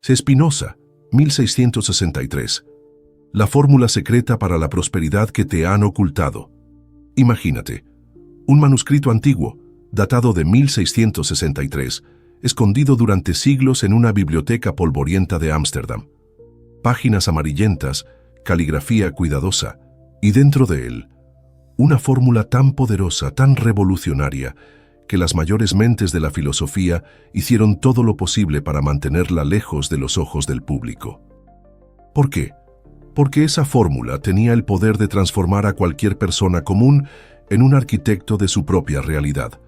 Spinoza, 1663. La fórmula secreta para la prosperidad que te han ocultado. Imagínate, un manuscrito antiguo, datado de 1663, escondido durante siglos en una biblioteca polvorienta de Ámsterdam. Páginas amarillentas, caligrafía cuidadosa, y dentro de él, una fórmula tan poderosa, tan revolucionaria, que las mayores mentes de la filosofía hicieron todo lo posible para mantenerla lejos de los ojos del público. ¿Por qué? Porque esa fórmula tenía el poder de transformar a cualquier persona común en un arquitecto de su propia realidad.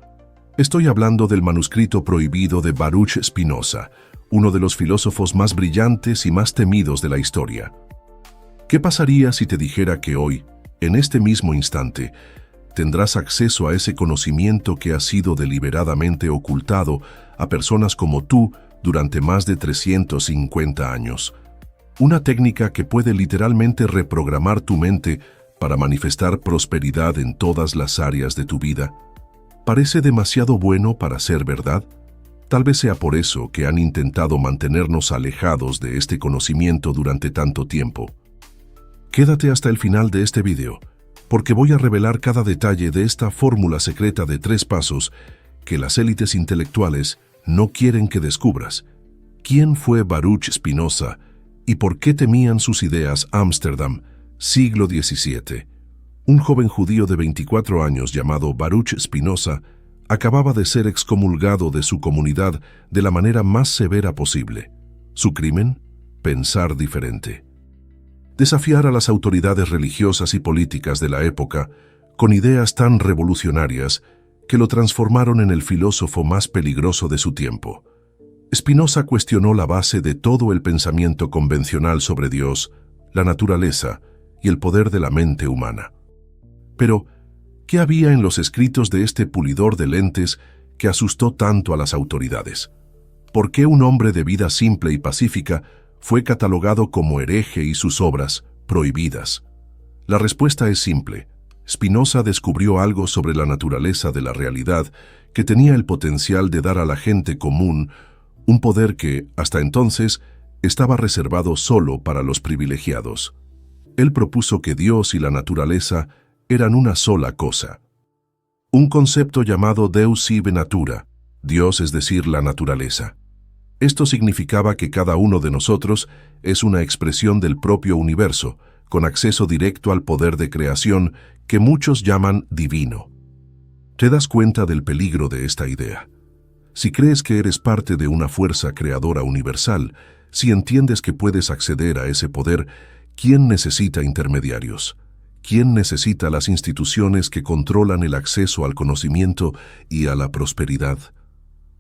Estoy hablando del manuscrito prohibido de Baruch Spinoza, uno de los filósofos más brillantes y más temidos de la historia. ¿Qué pasaría si te dijera que hoy, en este mismo instante, tendrás acceso a ese conocimiento que ha sido deliberadamente ocultado a personas como tú durante más de 350 años? Una técnica que puede literalmente reprogramar tu mente para manifestar prosperidad en todas las áreas de tu vida. ¿Parece demasiado bueno para ser verdad? Tal vez sea por eso que han intentado mantenernos alejados de este conocimiento durante tanto tiempo. Quédate hasta el final de este video, porque voy a revelar cada detalle de esta fórmula secreta de 3 pasos que las élites intelectuales no quieren que descubras. ¿Quién fue Baruch Spinoza y por qué temían sus ideas Ámsterdam, siglo XVII? Un joven judío de 24 años llamado Baruch Spinoza acababa de ser excomulgado de su comunidad de la manera más severa posible. ¿Su crimen? Pensar diferente. Desafiar a las autoridades religiosas y políticas de la época con ideas tan revolucionarias que lo transformaron en el filósofo más peligroso de su tiempo. Spinoza cuestionó la base de todo el pensamiento convencional sobre Dios, la naturaleza y el poder de la mente humana. Pero, ¿qué había en los escritos de este pulidor de lentes que asustó tanto a las autoridades? ¿Por qué un hombre de vida simple y pacífica fue catalogado como hereje y sus obras prohibidas? La respuesta es simple. Spinoza descubrió algo sobre la naturaleza de la realidad que tenía el potencial de dar a la gente común un poder que, hasta entonces, estaba reservado solo para los privilegiados. Él propuso que Dios y la naturaleza eran una sola cosa. Un concepto llamado Deus sive natura, Dios es decir, la naturaleza. Esto significaba que cada uno de nosotros es una expresión del propio universo, con acceso directo al poder de creación que muchos llaman divino. ¿Te das cuenta del peligro de esta idea? Si crees que eres parte de una fuerza creadora universal, si entiendes que puedes acceder a ese poder, ¿quién necesita intermediarios? ¿Quién necesita las instituciones que controlan el acceso al conocimiento y a la prosperidad?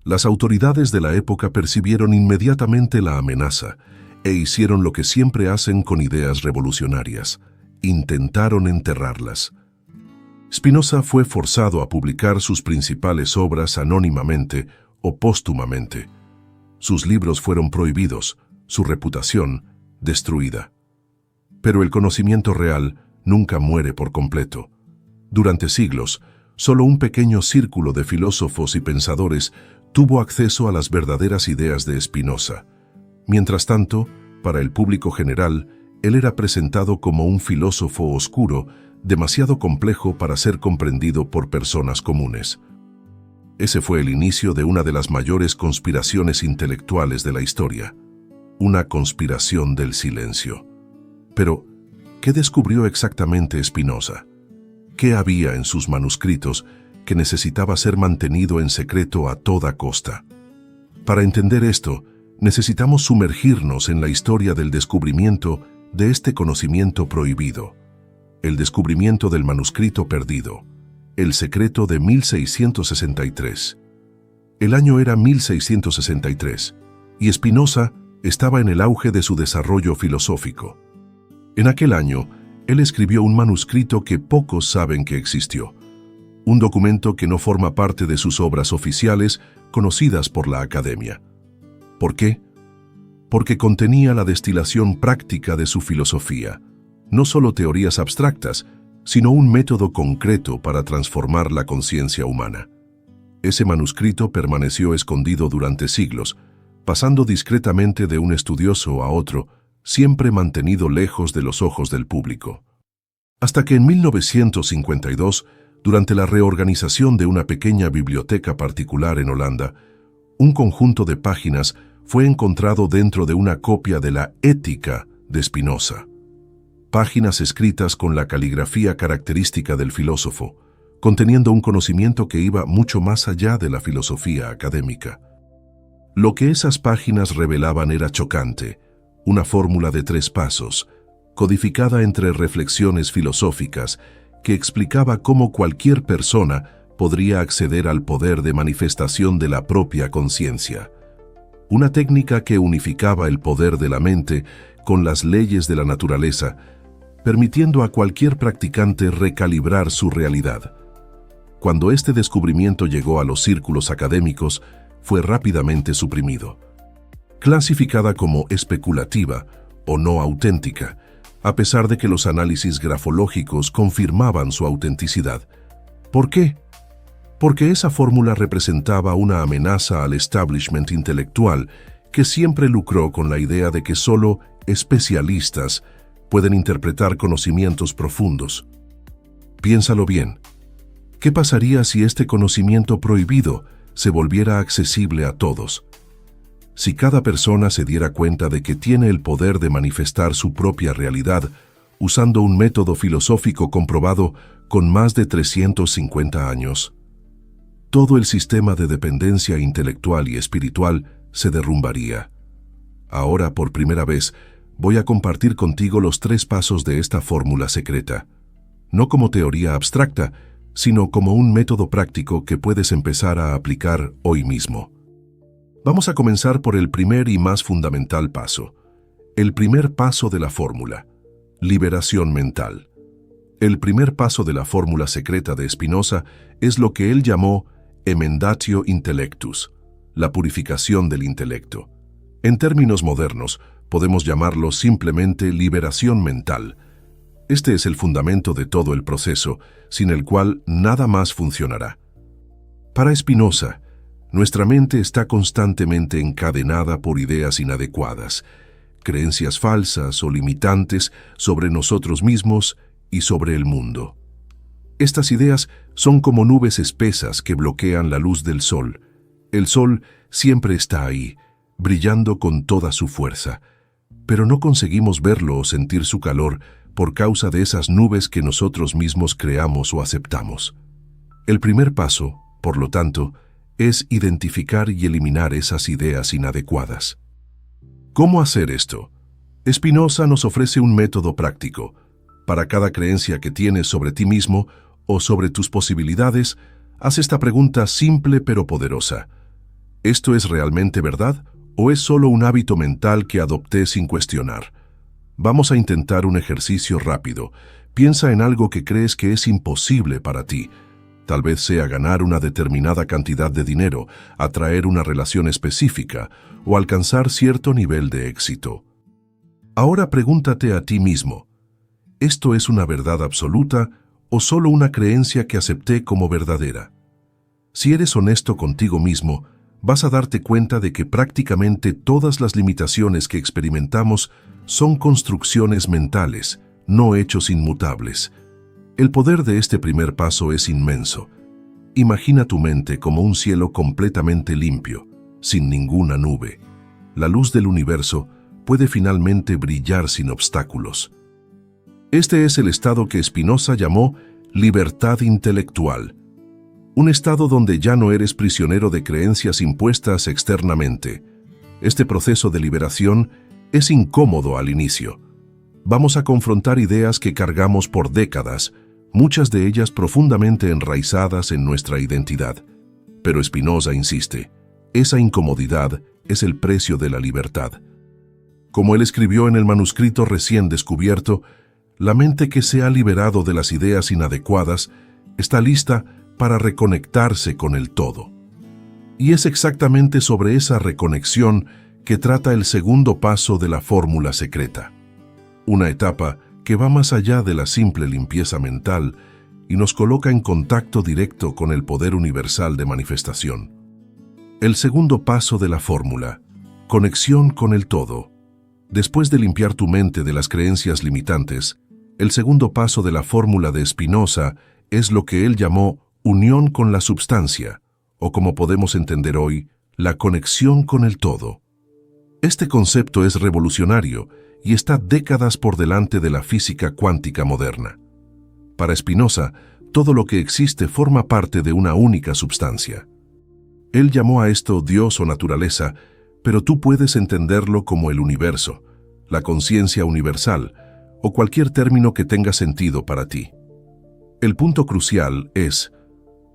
Las autoridades de la época percibieron inmediatamente la amenaza e hicieron lo que siempre hacen con ideas revolucionarias. Intentaron enterrarlas. Spinoza fue forzado a publicar sus principales obras anónimamente o póstumamente. Sus libros fueron prohibidos, su reputación destruida. Pero el conocimiento real nunca muere por completo. Durante siglos, solo un pequeño círculo de filósofos y pensadores tuvo acceso a las verdaderas ideas de Spinoza. Mientras tanto, para el público general, él era presentado como un filósofo oscuro, demasiado complejo para ser comprendido por personas comunes. Ese fue el inicio de una de las mayores conspiraciones intelectuales de la historia, una conspiración del silencio. Pero, ¿qué descubrió exactamente Spinoza? ¿Qué había en sus manuscritos que necesitaba ser mantenido en secreto a toda costa? Para entender esto, necesitamos sumergirnos en la historia del descubrimiento de este conocimiento prohibido, el descubrimiento del manuscrito perdido, el secreto de 1663. El año era 1663, y Spinoza estaba en el auge de su desarrollo filosófico. En aquel año, él escribió un manuscrito que pocos saben que existió, un documento que no forma parte de sus obras oficiales conocidas por la Academia. ¿Por qué? Porque contenía la destilación práctica de su filosofía, no solo teorías abstractas, sino un método concreto para transformar la conciencia humana. Ese manuscrito permaneció escondido durante siglos, pasando discretamente de un estudioso a otro, siempre mantenido lejos de los ojos del público. Hasta que en 1952, durante la reorganización de una pequeña biblioteca particular en Holanda, un conjunto de páginas fue encontrado dentro de una copia de la Ética de Spinoza. Páginas escritas con la caligrafía característica del filósofo, conteniendo un conocimiento que iba mucho más allá de la filosofía académica. Lo que esas páginas revelaban era chocante, una fórmula de 3 pasos, codificada entre reflexiones filosóficas, que explicaba cómo cualquier persona podría acceder al poder de manifestación de la propia conciencia. Una técnica que unificaba el poder de la mente con las leyes de la naturaleza, permitiendo a cualquier practicante recalibrar su realidad. Cuando este descubrimiento llegó a los círculos académicos, fue rápidamente suprimido. Clasificada como especulativa o no auténtica, a pesar de que los análisis grafológicos confirmaban su autenticidad. ¿Por qué? Porque esa fórmula representaba una amenaza al establishment intelectual que siempre lucró con la idea de que solo especialistas pueden interpretar conocimientos profundos. Piénsalo bien. ¿Qué pasaría si este conocimiento prohibido se volviera accesible a todos? Si cada persona se diera cuenta de que tiene el poder de manifestar su propia realidad usando un método filosófico comprobado con más de 350 años, todo el sistema de dependencia intelectual y espiritual se derrumbaría. Ahora, por primera vez, voy a compartir contigo los 3 pasos de esta fórmula secreta, no como teoría abstracta, sino como un método práctico que puedes empezar a aplicar hoy mismo. Vamos a comenzar por el primer y más fundamental paso. El primer paso de la fórmula: liberación mental. El primer paso de la fórmula secreta de Spinoza es lo que él llamó emendatio intellectus, la purificación del intelecto. En términos modernos, podemos llamarlo simplemente liberación mental. Este es el fundamento de todo el proceso, sin el cual nada más funcionará. Para Spinoza, nuestra mente está constantemente encadenada por ideas inadecuadas, creencias falsas o limitantes sobre nosotros mismos y sobre el mundo. Estas ideas son como nubes espesas que bloquean la luz del sol. El sol siempre está ahí, brillando con toda su fuerza, pero no conseguimos verlo o sentir su calor por causa de esas nubes que nosotros mismos creamos o aceptamos. El primer paso, por lo tanto, es identificar y eliminar esas ideas inadecuadas. ¿Cómo hacer esto? Spinoza nos ofrece un método práctico. Para cada creencia que tienes sobre ti mismo o sobre tus posibilidades, haz esta pregunta simple pero poderosa. ¿Esto es realmente verdad o es solo un hábito mental que adopté sin cuestionar? Vamos a intentar un ejercicio rápido. Piensa en algo que crees que es imposible para ti. Tal vez sea ganar una determinada cantidad de dinero, atraer una relación específica o alcanzar cierto nivel de éxito. Ahora pregúntate a ti mismo, ¿esto es una verdad absoluta o solo una creencia que acepté como verdadera? Si eres honesto contigo mismo, vas a darte cuenta de que prácticamente todas las limitaciones que experimentamos son construcciones mentales, no hechos inmutables. El poder de este primer paso es inmenso. Imagina tu mente como un cielo completamente limpio, sin ninguna nube. La luz del universo puede finalmente brillar sin obstáculos. Este es el estado que Spinoza llamó libertad intelectual. Un estado donde ya no eres prisionero de creencias impuestas externamente. Este proceso de liberación es incómodo al inicio. Vamos a confrontar ideas que cargamos por décadas, muchas de ellas profundamente enraizadas en nuestra identidad. Pero Spinoza insiste, esa incomodidad es el precio de la libertad. Como él escribió en el manuscrito recién descubierto, la mente que se ha liberado de las ideas inadecuadas está lista para reconectarse con el todo. Y es exactamente sobre esa reconexión que trata el segundo paso de la fórmula secreta. Una etapa que va más allá de la simple limpieza mental y nos coloca en contacto directo con el poder universal de manifestación. El segundo paso de la fórmula, Conexión con el todo. Después de limpiar tu mente de las creencias limitantes, el segundo paso de la fórmula de Spinoza es lo que él llamó unión con la substancia, o como podemos entender hoy, la conexión con el todo. Este concepto es revolucionario y está décadas por delante de la física cuántica moderna. Para Spinoza, todo lo que existe forma parte de una única substancia. Él llamó a esto Dios o naturaleza, pero tú puedes entenderlo como el universo, la conciencia universal, o cualquier término que tenga sentido para ti. El punto crucial es,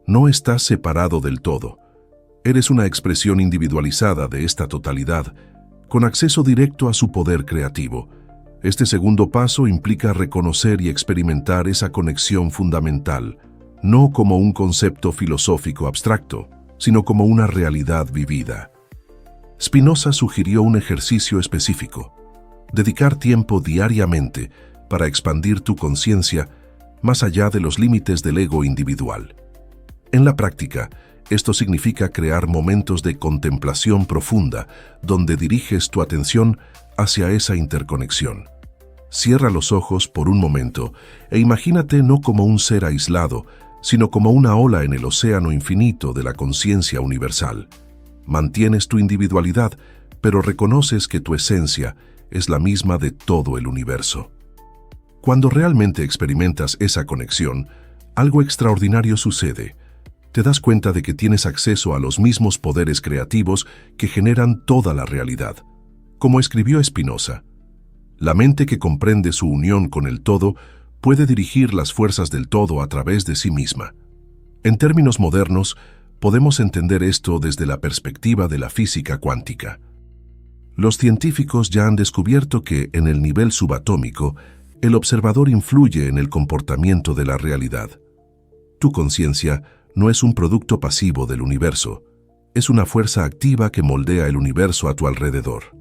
no estás separado del todo. Eres una expresión individualizada de esta totalidad, con acceso directo a su poder creativo. Este segundo paso implica reconocer y experimentar esa conexión fundamental, no como un concepto filosófico abstracto, sino como una realidad vivida. Spinoza sugirió un ejercicio específico: dedicar tiempo diariamente para expandir tu conciencia más allá de los límites del ego individual. En la práctica, esto significa crear momentos de contemplación profunda donde diriges tu atención hacia esa interconexión. Cierra los ojos por un momento e imagínate no como un ser aislado, sino como una ola en el océano infinito de la conciencia universal. Mantienes tu individualidad, pero reconoces que tu esencia es la misma de todo el universo. Cuando realmente experimentas esa conexión, algo extraordinario sucede. Te das cuenta de que tienes acceso a los mismos poderes creativos que generan toda la realidad. Como escribió Spinoza, la mente que comprende su unión con el todo puede dirigir las fuerzas del todo a través de sí misma. En términos modernos, podemos entender esto desde la perspectiva de la física cuántica. Los científicos ya han descubierto que, en el nivel subatómico, el observador influye en el comportamiento de la realidad. Tu conciencia no es un producto pasivo del universo, es una fuerza activa que moldea el universo a tu alrededor.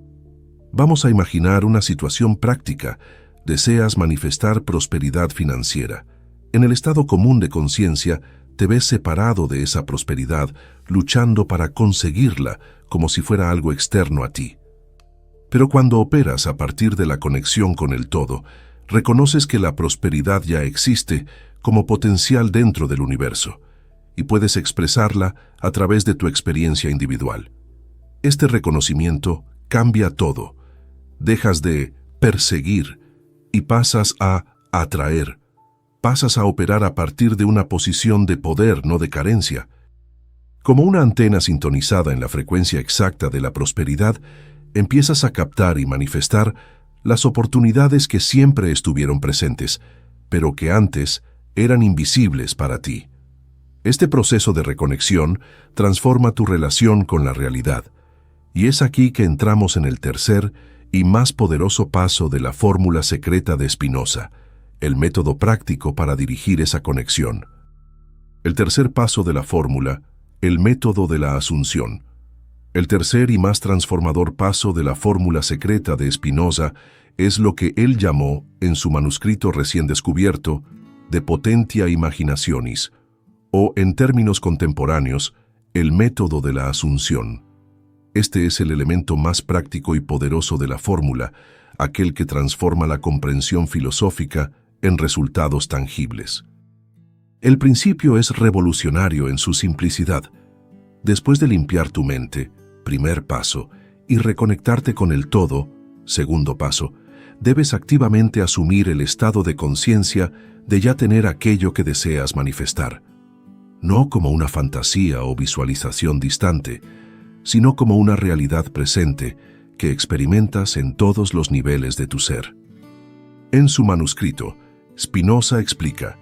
Vamos a imaginar una situación práctica. Deseas manifestar prosperidad financiera. En el estado común de conciencia, te ves separado de esa prosperidad, luchando para conseguirla como si fuera algo externo a ti. Pero cuando operas a partir de la conexión con el todo, reconoces que la prosperidad ya existe como potencial dentro del universo, y puedes expresarla a través de tu experiencia individual. Este reconocimiento cambia todo. Dejas de perseguir y pasas a atraer. Pasas a operar a partir de una posición de poder, no de carencia. Como una antena sintonizada en la frecuencia exacta de la prosperidad, empiezas a captar y manifestar las oportunidades que siempre estuvieron presentes, pero que antes eran invisibles para ti. Este proceso de reconexión transforma tu relación con la realidad, y es aquí que entramos en el tercer y más poderoso paso de la fórmula secreta de Spinoza, el método práctico para dirigir esa conexión. El tercer paso de la fórmula, el método de la asunción. El tercer y más transformador paso de la fórmula secreta de Spinoza es lo que él llamó, en su manuscrito recién descubierto, de potentia imaginationis, o en términos contemporáneos, el método de la asunción. Este es el elemento más práctico y poderoso de la fórmula, aquel que transforma la comprensión filosófica en resultados tangibles. El principio es revolucionario en su simplicidad. Después de limpiar tu mente, primer paso, y reconectarte con el todo, segundo paso, debes activamente asumir el estado de conciencia de ya tener aquello que deseas manifestar. No como una fantasía o visualización distante, sino como una realidad presente que experimentas en todos los niveles de tu ser. En su manuscrito, Spinoza explica: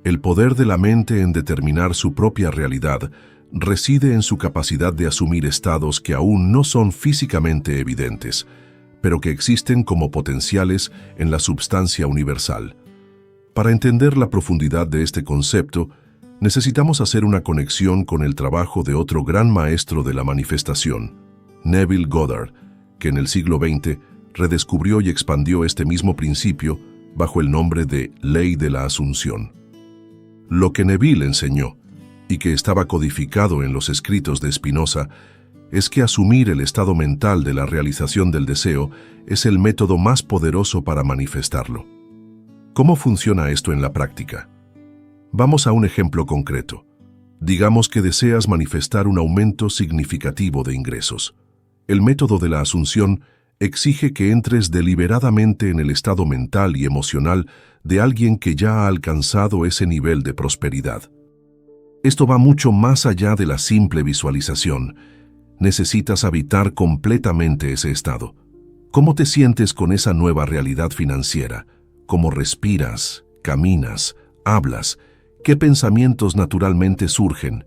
el poder de la mente en determinar su propia realidad reside en su capacidad de asumir estados que aún no son físicamente evidentes, pero que existen como potenciales en la substancia universal. Para entender la profundidad de este concepto, necesitamos hacer una conexión con el trabajo de otro gran maestro de la manifestación, Neville Goddard, que en el siglo XX redescubrió y expandió este mismo principio bajo el nombre de Ley de la Asunción. Lo que Neville enseñó, y que estaba codificado en los escritos de Spinoza, es que asumir el estado mental de la realización del deseo es el método más poderoso para manifestarlo. ¿Cómo funciona esto en la práctica? Vamos a un ejemplo concreto. Digamos que deseas manifestar un aumento significativo de ingresos. El método de la asunción exige que entres deliberadamente en el estado mental y emocional de alguien que ya ha alcanzado ese nivel de prosperidad. Esto va mucho más allá de la simple visualización. Necesitas habitar completamente ese estado. ¿Cómo te sientes con esa nueva realidad financiera? ¿Cómo respiras, caminas, hablas? ¿Qué pensamientos naturalmente surgen?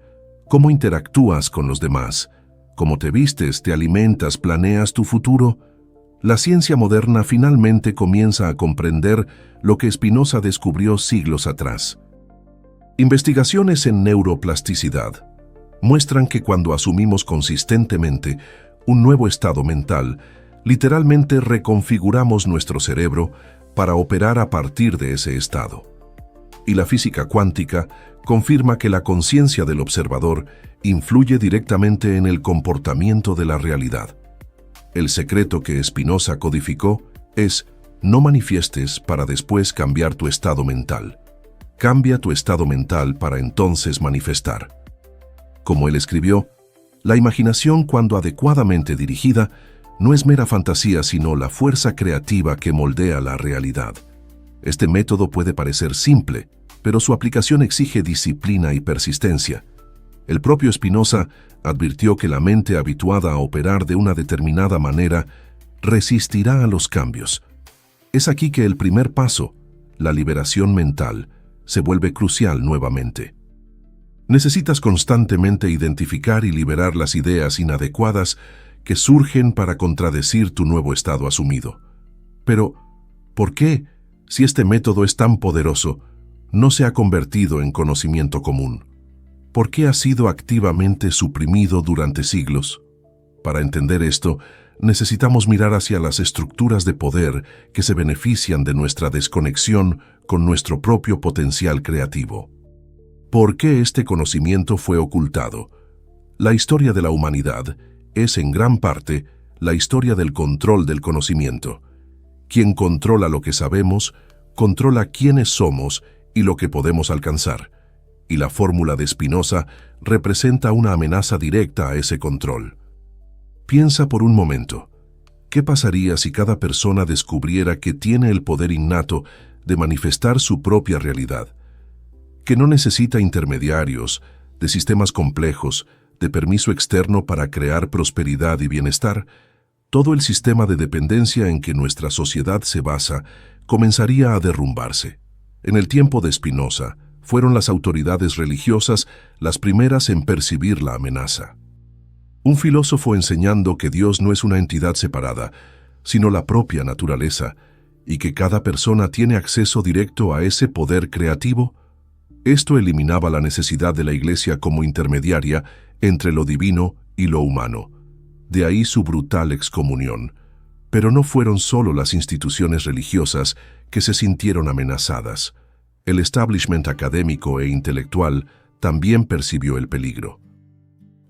¿Cómo interactúas con los demás? ¿Cómo te vistes, te alimentas, planeas tu futuro? La ciencia moderna finalmente comienza a comprender lo que Spinoza descubrió siglos atrás. Investigaciones en neuroplasticidad muestran que cuando asumimos consistentemente un nuevo estado mental, literalmente reconfiguramos nuestro cerebro para operar a partir de ese estado. Y la física cuántica confirma que la conciencia del observador influye directamente en el comportamiento de la realidad. El secreto que Spinoza codificó es: no manifiestes para después cambiar tu estado mental. Cambia tu estado mental para entonces manifestar. Como él escribió, la imaginación, cuando adecuadamente dirigida, no es mera fantasía, sino la fuerza creativa que moldea la realidad. Este método puede parecer simple, pero su aplicación exige disciplina y persistencia. El propio Spinoza advirtió que la mente habituada a operar de una determinada manera resistirá a los cambios. Es aquí que el primer paso, la liberación mental, se vuelve crucial nuevamente. Necesitas constantemente identificar y liberar las ideas inadecuadas que surgen para contradecir tu nuevo estado asumido. Pero, ¿por qué, si este método es tan poderoso, no se ha convertido en conocimiento común? ¿Por qué ha sido activamente suprimido durante siglos? Para entender esto, necesitamos mirar hacia las estructuras de poder que se benefician de nuestra desconexión con nuestro propio potencial creativo. ¿Por qué este conocimiento fue ocultado? La historia de la humanidad es en gran parte la historia del control del conocimiento. Quien controla lo que sabemos, controla quiénes somos y lo que podemos alcanzar. Y la fórmula de Spinoza representa una amenaza directa a ese control. Piensa por un momento, ¿qué pasaría si cada persona descubriera que tiene el poder innato de manifestar su propia realidad? Que no necesita intermediarios, de sistemas complejos, de permiso externo para crear prosperidad y bienestar. Todo el sistema de dependencia en que nuestra sociedad se basa comenzaría a derrumbarse. En el tiempo de Spinoza, fueron las autoridades religiosas las primeras en percibir la amenaza. Un filósofo enseñando que Dios no es una entidad separada, sino la propia naturaleza, y que cada persona tiene acceso directo a ese poder creativo. Esto eliminaba la necesidad de la Iglesia como intermediaria entre lo divino y lo humano. De ahí su brutal excomunión. Pero no fueron solo las instituciones religiosas que se sintieron amenazadas. El establishment académico e intelectual también percibió el peligro.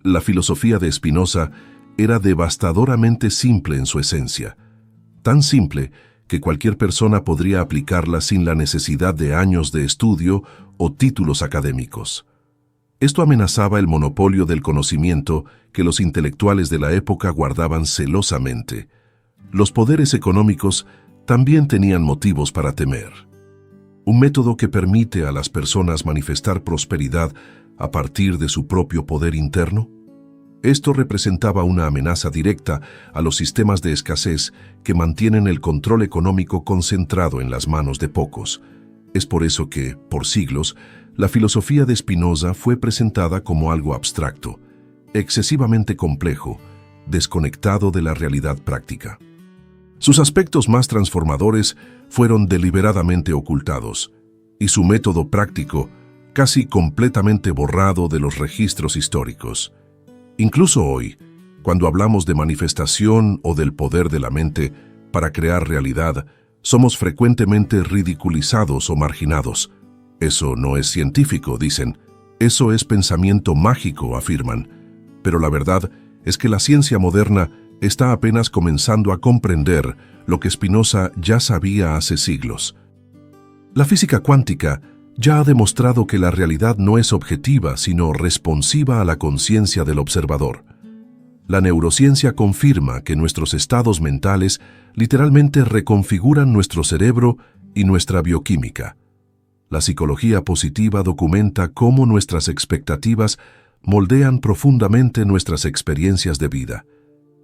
La filosofía de Spinoza era devastadoramente simple en su esencia, tan simple que cualquier persona podría aplicarla sin la necesidad de años de estudio o títulos académicos. Esto amenazaba el monopolio del conocimiento que los intelectuales de la época guardaban celosamente. Los poderes económicos también tenían motivos para temer. Un método que permite a las personas manifestar prosperidad a partir de su propio poder interno. Esto representaba una amenaza directa a los sistemas de escasez que mantienen el control económico concentrado en las manos de pocos. Es por eso que, por siglos, la filosofía de Spinoza fue presentada como algo abstracto, excesivamente complejo, desconectado de la realidad práctica. Sus aspectos más transformadores fueron deliberadamente ocultados, y su método práctico casi completamente borrado de los registros históricos. Incluso hoy, cuando hablamos de manifestación o del poder de la mente para crear realidad, somos frecuentemente ridiculizados o marginados. Eso no es científico, dicen. Eso es pensamiento mágico, afirman. Pero la verdad es que la ciencia moderna está apenas comenzando a comprender lo que Spinoza ya sabía hace siglos. La física cuántica ya ha demostrado que la realidad no es objetiva, sino responsiva a la conciencia del observador. La neurociencia confirma que nuestros estados mentales literalmente reconfiguran nuestro cerebro y nuestra bioquímica. La psicología positiva documenta cómo nuestras expectativas moldean profundamente nuestras experiencias de vida.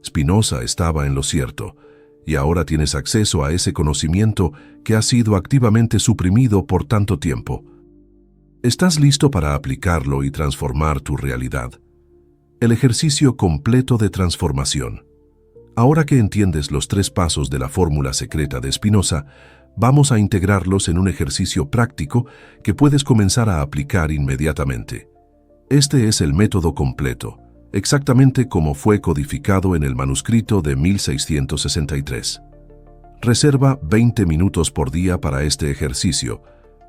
Spinoza estaba en lo cierto, y ahora tienes acceso a ese conocimiento que ha sido activamente suprimido por tanto tiempo. ¿Estás listo para aplicarlo y transformar tu realidad? El ejercicio completo de transformación. Ahora que entiendes los 3 pasos de la fórmula secreta de Spinoza, vamos a integrarlos en un ejercicio práctico que puedes comenzar a aplicar inmediatamente. Este es el método completo, exactamente como fue codificado en el manuscrito de 1663. Reserva 20 minutos por día para este ejercicio,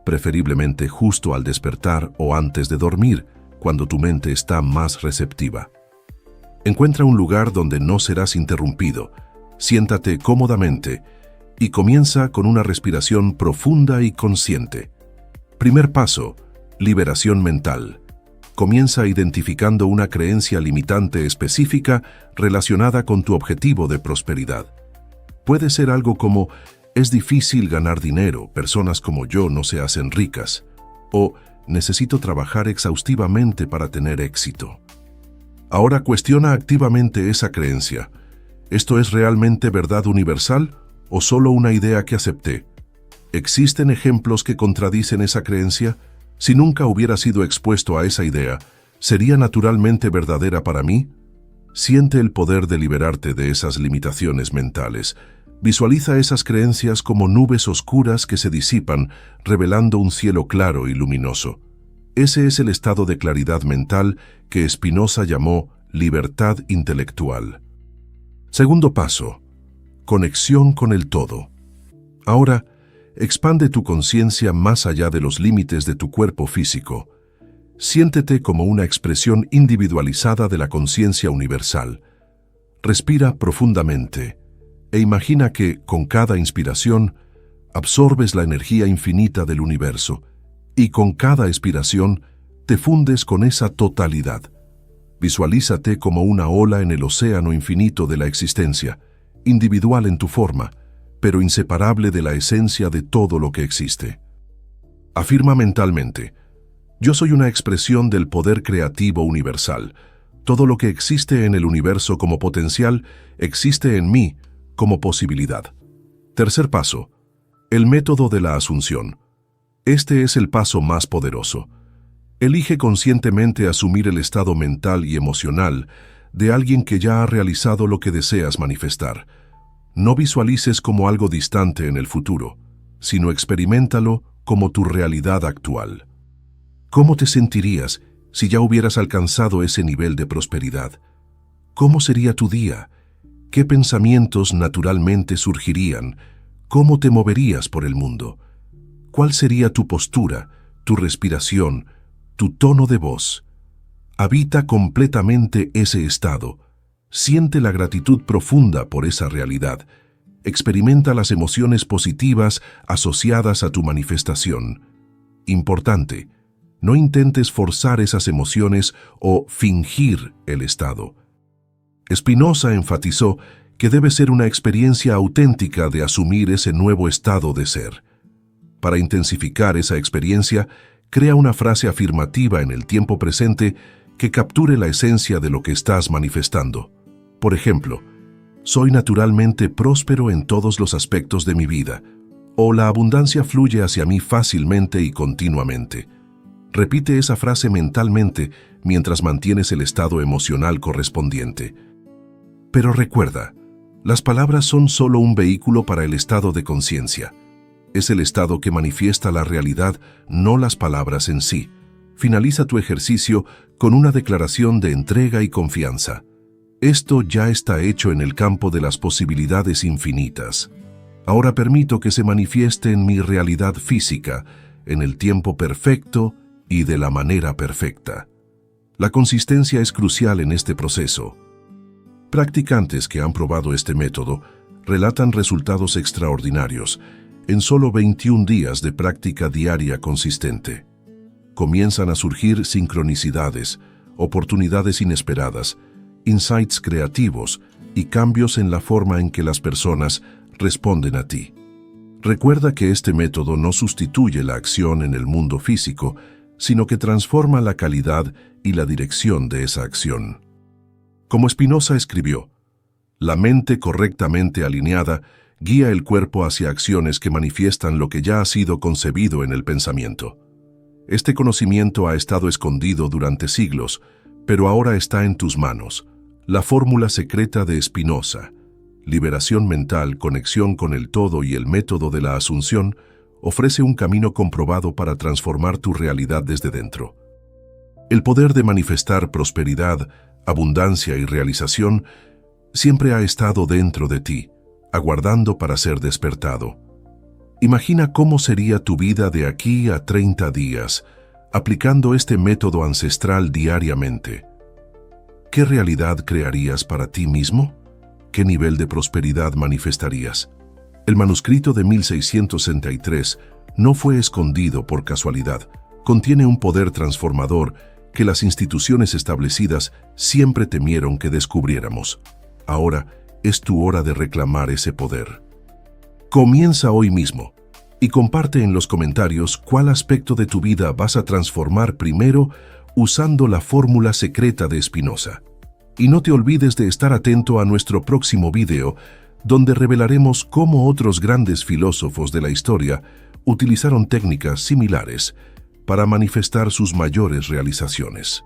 preferiblemente justo al despertar o antes de dormir, cuando tu mente está más receptiva. Encuentra un lugar donde no serás interrumpido, siéntate cómodamente y comienza con una respiración profunda y consciente. Primer paso, liberación mental. Comienza identificando una creencia limitante específica relacionada con tu objetivo de prosperidad. Puede ser algo como: es difícil ganar dinero, personas como yo no se hacen ricas, o necesito trabajar exhaustivamente para tener éxito. Ahora cuestiona activamente esa creencia. ¿Esto es realmente verdad universal o solo una idea que acepté? ¿Existen ejemplos que contradicen esa creencia? Si nunca hubiera sido expuesto a esa idea, ¿sería naturalmente verdadera para mí? Siente el poder de liberarte de esas limitaciones mentales. Visualiza esas creencias como nubes oscuras que se disipan, revelando un cielo claro y luminoso. Ese es el estado de claridad mental que Spinoza llamó libertad intelectual. Segundo paso, conexión con el todo. Ahora, expande tu conciencia más allá de los límites de tu cuerpo físico. Siéntete como una expresión individualizada de la conciencia universal. Respira profundamente e imagina que, con cada inspiración, absorbes la energía infinita del universo y con cada expiración te fundes con esa totalidad. Visualízate como una ola en el océano infinito de la existencia, individual en tu forma, pero inseparable de la esencia de todo lo que existe. Afirma mentalmente: yo soy una expresión del poder creativo universal. Todo lo que existe en el universo como potencial existe en mí como posibilidad. Tercer paso, el método de la asunción. Este es el paso más poderoso. Elige conscientemente asumir el estado mental y emocional de alguien que ya ha realizado lo que deseas manifestar. No visualices como algo distante en el futuro, sino experiméntalo como tu realidad actual. ¿Cómo te sentirías si ya hubieras alcanzado ese nivel de prosperidad? ¿Cómo sería tu día? ¿Qué pensamientos naturalmente surgirían? ¿Cómo te moverías por el mundo? ¿Cuál sería tu postura, tu respiración, tu tono de voz? Habita completamente ese estado. Siente la gratitud profunda por esa realidad. Experimenta las emociones positivas asociadas a tu manifestación. Importante, no intentes forzar esas emociones o fingir el estado. Spinoza enfatizó que debe ser una experiencia auténtica de asumir ese nuevo estado de ser. Para intensificar esa experiencia, crea una frase afirmativa en el tiempo presente que capture la esencia de lo que estás manifestando. Por ejemplo, soy naturalmente próspero en todos los aspectos de mi vida, o la abundancia fluye hacia mí fácilmente y continuamente. Repite esa frase mentalmente mientras mantienes el estado emocional correspondiente. Pero recuerda, las palabras son solo un vehículo para el estado de conciencia. Es el estado que manifiesta la realidad, no las palabras en sí. Finaliza tu ejercicio con una declaración de entrega y confianza. Esto ya está hecho en el campo de las posibilidades infinitas. Ahora permito que se manifieste en mi realidad física, en el tiempo perfecto y de la manera perfecta. La consistencia es crucial en este proceso. practicantes que han probado este método relatan resultados extraordinarios en solo 21 días de práctica diaria consistente. Comienzan a surgir sincronicidades, oportunidades inesperadas, insights creativos y cambios en la forma en que las personas responden a ti. Recuerda que este método no sustituye la acción en el mundo físico, sino que transforma la calidad y la dirección de esa acción. Como Spinoza escribió, la mente correctamente alineada guía el cuerpo hacia acciones que manifiestan lo que ya ha sido concebido en el pensamiento. Este conocimiento ha estado escondido durante siglos, pero ahora está en tus manos. La fórmula secreta de Spinoza, liberación mental, conexión con el todo y el método de la Asunción, ofrece un camino comprobado para transformar tu realidad desde dentro. El poder de manifestar prosperidad, abundancia y realización siempre ha estado dentro de ti, aguardando para ser despertado. Imagina cómo sería tu vida de aquí a 30 días, aplicando este método ancestral diariamente. ¿Qué realidad crearías para ti mismo? ¿Qué nivel de prosperidad manifestarías? El manuscrito de 1663 no fue escondido por casualidad. Contiene un poder transformador que las instituciones establecidas siempre temieron que descubriéramos. Ahora es tu hora de reclamar ese poder. Comienza hoy mismo y comparte en los comentarios cuál aspecto de tu vida vas a transformar primero usando la fórmula secreta de Spinoza. Y no te olvides de estar atento a nuestro próximo video, donde revelaremos cómo otros grandes filósofos de la historia utilizaron técnicas similares para manifestar sus mayores realizaciones.